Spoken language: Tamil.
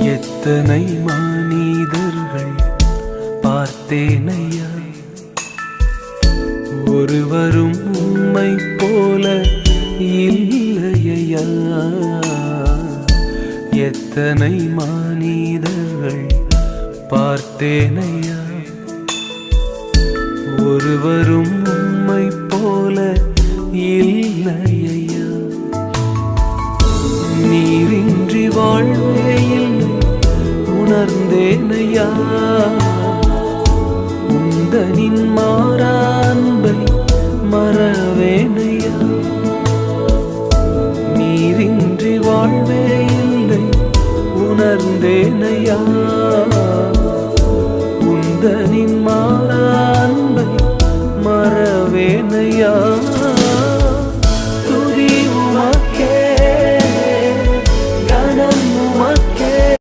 எத்தனை மனிதர்கள் பார்த்தேனையா, ஒருவரும் உம்மை போல இல்லையா. எத்தனை மனிதர்கள் பார்த்தேனையா, ஒருவரும் உம்மை போல இல்லையா. நீரின்றி வாழ்வே இல்லை உணர்ந்தேனையா, உந்தனின் மாறா அன்பை மறவேனையா. நீரின்றி வாழ்வே இல்லை உணர்ந்தேனையா, உந்தனின் மாறா அன்பை மறவேனையா.